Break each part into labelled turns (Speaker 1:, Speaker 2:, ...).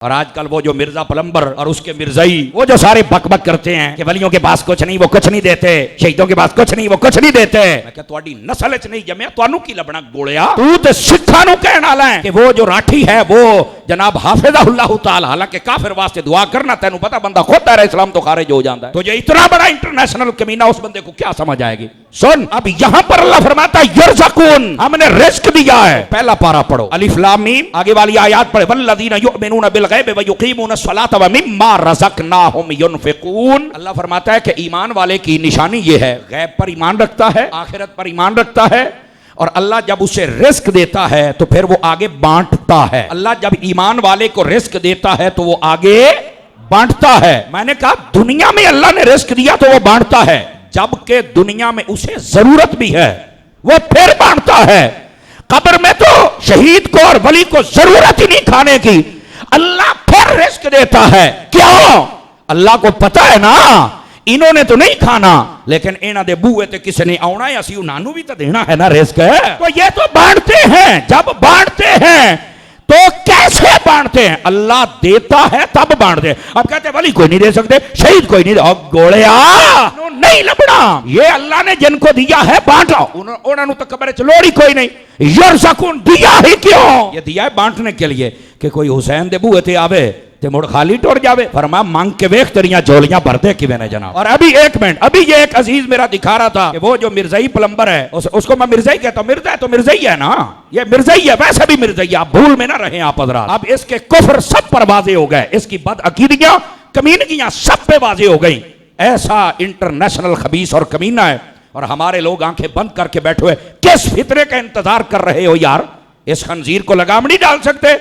Speaker 1: और आजकल वो जो मिर्जा पलंबर और उसके मिर्जाई वो जो सारे बकबक करते हैं कि वलियों के पास कुछ नहीं, वो कुछ नहीं देते, शहीदों के पास कुछ नहीं, वो कुछ नहीं देते। मैं क्या तुहाडी नस्ल च नहीं जमया, तुहानू की लबना गोलिया? तू ते सिखां नू कहण वाला है कि वो जो राठी है वो जनाब हाफिज़हुल्लाह ताला, हालांकि काफिर वास्ते दुआ करना, तेनू पता बंदा खुद दायरा इस्लाम तो खारिज हो जाता है। तो जो इतना बड़ा इंटरनेशनल कमीना, उस बंदे को क्या समझ आएगी? सुन, अब यहां पर अल्लाह फरमाता है यरज़कुन, हमने रिस्क दिया है। पहला पारा पढ़ो, अलिफ लाम मीम, आगे वाली आयत पढ़े, वल्लज़ीना युमिनूना बिल गैब व युकीमूना अस्सलाता व मिम्मा रज़क़नाहुम युनफ़िकून। अल्लाह फरमाता है कि ईमान वाले की निशानी ये है, गैब पर ईमान रखता है, आखिरत पर ईमान रखता है, और अल्लाह जब उसे रिस्क देता है तो फिर वो आगे बांटता है। अल्लाह जब ईमान वाले को रिस्क देता है तो वो आगे बांटता है। मैंने कहा दुनिया में अल्लाह ने रिस्क दिया तो वो बांटता है, जबकि दुनिया में उसे जरूरत भी है वो फिर बांटता है। कब्र में तो शहीद को और वली को जरूरत ही नहीं खाने की, अल्लाह फिर रिस्क देता है। क्यों? अल्लाह को पता है ना इन्होंने तो नहीं खाना, लेकिन इन्हों दे बूहे ते किसी ने आना है, असी उन्होंने भी तो देना है ना रिस्क है। तो ये तो बांटते हैं। जब बांटते हैं तो कैसे बांटते हैं? अल्लाह देता है तब बांटते हैं। अब कहते हैं वली कोई नहीं दे सकते, शहीद कोई नहीं दे, गोलिया नहीं लबड़ा, ये अल्लाह ने जिनको दिया है बांटो, उन्होंने तो कब्र च लोड़ ही कोई नहीं। यरज़कुन दिया ही क्यों? ये दिया है बांटने के लिए कि कोई हुसैन दे बूहे ते आवे ते मुड़ खाली टुर जावे। फरमा मांग के वेख तेरियां झोलियां भर दे किवें ने जनाब। और अभी एक मिनट, अभी ये एक अजीज मेरा दिखा रहा था कि वो जो मिर्जाई प्लम्बर है, उसको मैं मिर्जाई कहता हूं। मिर्जा है तो मिर्जाई है ना, ये मिर्जाई है, वैसे भी मिर्जाई है, आप भूल में ना रहे आप हज़रात। अब इसके कुफ्र सब पर वाज़े हो गए, इसकी बदअकीदगियां कमीनगियां सब पे वाज़े हो गई। ऐसा इंटरनेशनल खबीस और कमीना है, और हमारे लोग आंखें बंद करके बैठे हुए किस फितरे का इंतजार कर रहे हो यार? इस खंजीर को लगाम नहीं डाल सकते?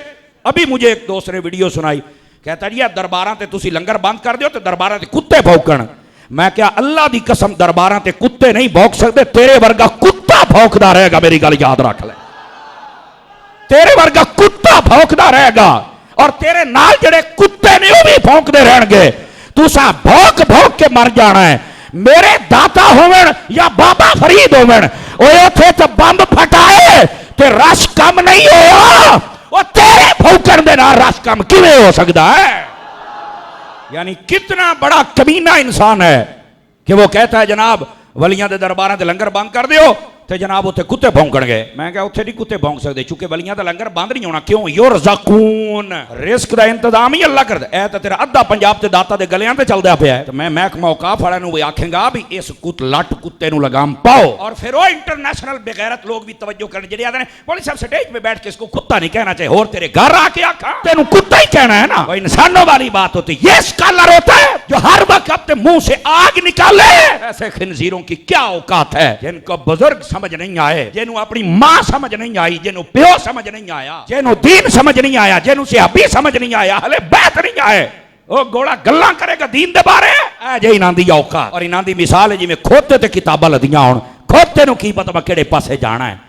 Speaker 1: अभी मुझे एक दोस्त ने वीडियो सुनाई, कहता जी दरबारां ते तुसी लंगर बंद कर दियो तो दरबारां ते कुत्ते भौंकण। मैं क्या अल्लाह दी कसम दरबारां ते कुत्ते नहीं भौंक सकते, तेरे वर्गा कुत्ता भौंकदा रहेगा, मेरी गल याद रख ले। तेरे वर्गा कुत्ता भौंकदा रहेगा और तेरे नाल जेड़े कुत्ते ने वो भी भौंकदे रहणगे। तुसा भौंक भौंक के मर जाना है। मेरे दाता होवन या बाबा फरीद होवन, ओए उथे ते बंब फटाए ते रश कम नहीं होया, वो तेरे भौंकण दे नाल रश कम किवें हो सकता है? यानी कितना बड़ा कमीना इंसान है कि वो कहता है जनाब वलियां दे दरबारां ते लंगर बंद कर दियो ते जनाब उत्थे कुत्ते भौंकणगे। मैं क्या उत्थे नहीं कुत्ते भौंक सकते, क्योंकि वलियां दा लंगर बंद नहीं होना। क्यों? यरज़कुन, रिस्क दा इंतजाम ही अल्लाह करदा है। तेरा अद्धा पंजाब ते दाता दे गलियां ते चलदा पिया है। तो मैं महकमा औकाफ वालियां नूं भी आखेंगा भी इस लट कुत्ते नूं लगाम पाओ। और फिर वो इंटरनेशनल बेगैरत लोग भी तवज्जो करन जेडे आदे ने मौलवी साहब स्टेज पे बैठ के इसको कुत्ता नहीं कहना चाहिए, और तेरे घर आके आखा तेनू कुत्ता ही कहना है ना। वो इंसानों वाली बात होती है। ये स्कॉलर होता है जो हर वक्त अपने मुंह से आग निकाले। ऐसे खिंजीरों की क्या औकात है जिनको बुजुर्ग समझ नहीं आए, जिन्हों अपनी मां समझ नहीं आई, जिन्हों प्यो समझ नहीं आया, जिन्हों दीन समझ नहीं आया, जिन्हों सहाबी समझ नहीं आया, हले बैत नहीं आए, वो गोला गल्लां करेगा दीन दे बारे। ऐ जे इन्हां दी औकात और इन्हां दी मिसाल है जिवें खोते ते किताबां लदियां होण। खोते नूं की पता किहड़े पासे जाना है।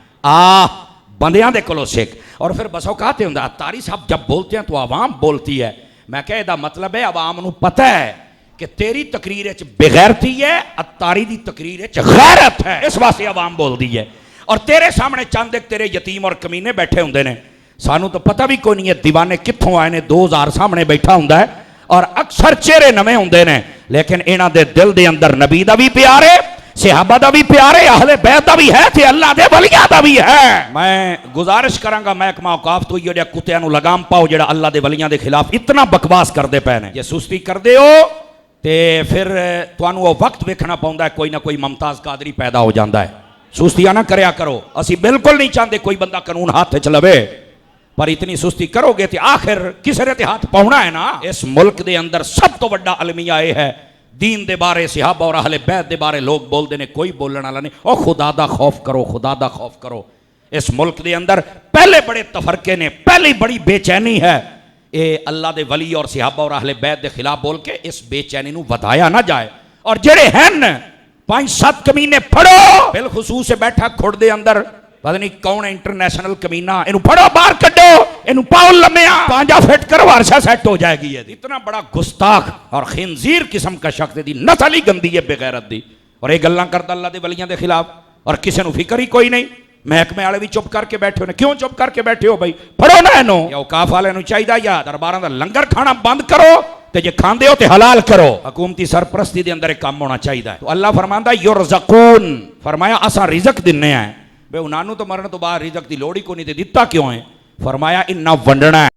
Speaker 1: बंदियां दे कोलों सिख। और फिर बस औकात हुंदा तारी साहब जब बोलते हैं तो आवाम बोलती है। मैं कह इहदा मतलब है आवाम नूं पता है कि तेरी तकरीर च बेगैरती है, अतारी दी तकरीर च गैरत है, इस वास्ते आवाम बोलती है। और तेरे सामने चंद एक तेरे यतीम और कमीने बैठे होंदे ने, सानू तो पता भी कोई नहीं है दीवाने कित्थों आए ने। 2000 सामने बैठा हुंदा है और अक्सर चेहरे नवे होंदे ने, लेकिन इन्हां दे दिल दे अंदर नबी दा भी प्यार है, सहाबा दा भी प्यार है, अहले बैत दा भी है ते अल्लाह दे वलियां दा भी है। मैं गुजारिश करांगा महकमा औकाफ तो ये कुत्तियां नूं लगाम पाओ जेड़ा अल्लाह दे वलियां दे खिलाफ इतना बकवास करदे पए ने। जे सुस्ती करदे हो ते फिर तुहानू वो वक्त वेखना पौंदा है, कोई ना कोई मुमताज कादरी पैदा हो जाता है। सुस्तियां ना करया करो। असी बिल्कुल नहीं चाहते कोई बंदा कानून हाथ च लवे, पर इतनी सुस्ती करोगे तो आखिर किसी ने हाथ पाउना है ना। इस मुल्क के अंदर सब तो बड़ा अलमिया यह है, दीन दे बारे सहाबा और अहले बैत दे बारे लोग बोलते हैं, कोई बोलने वाला नहीं। ओ खुदा दा खौफ करो, खुदा दा खौफ करो। इस मुल्क के अंदर पहले बड़े तफरके ने, पहली बड़ी बेचैनी है, ये अल्लाह दे वली और सहाबा और अहले बैत दे खिलाफ बोल के इस बेचैनी नूं वधाया ना जाए। और जेड़े हैं 5-7 कमीने फड़ो, बिलखुसूस से बैठा खुड़ दे अंदर, पता नहीं कौन है इंटरनेशनल कमीना, इनू फड़ो बाहर कड्डो, इनू पाओ लम्या 5 फिट करो, वर्षा सेट हो जाएगी। ये इतना बड़ा गुस्ताख और खिंजीर किस्म का शख्स दी नस्ल ही गंदी है बेगैरत दी, और ये गल्लां करदा अल्लाह दे वलियां दे खिलाफ, और किसी नूं फिक्र ही कोई नहीं। महकमे वाले भी चुप करके बैठे हो, क्यों चुप करके बैठे हो भाई? फड़ो ना इनू। या औकाफ वाले नू चाहिदा या दरबारां दा लंगर खाना बंद करो ते जे खांदे हो ते हलाल करो। हुकूमती सरपरस्ती दे अंदर एक काम होना चाहिए। तो अल्लाह फरमांदा युरज़कून, फरमाया असां रिज़क दिन्ने हैं। वे उन्हां नू तो मरण तो बाद रिज़क दी लोड़ ही कोई नहीं, ते दिता क्यों है? फरमाया इन्ना वंडना है।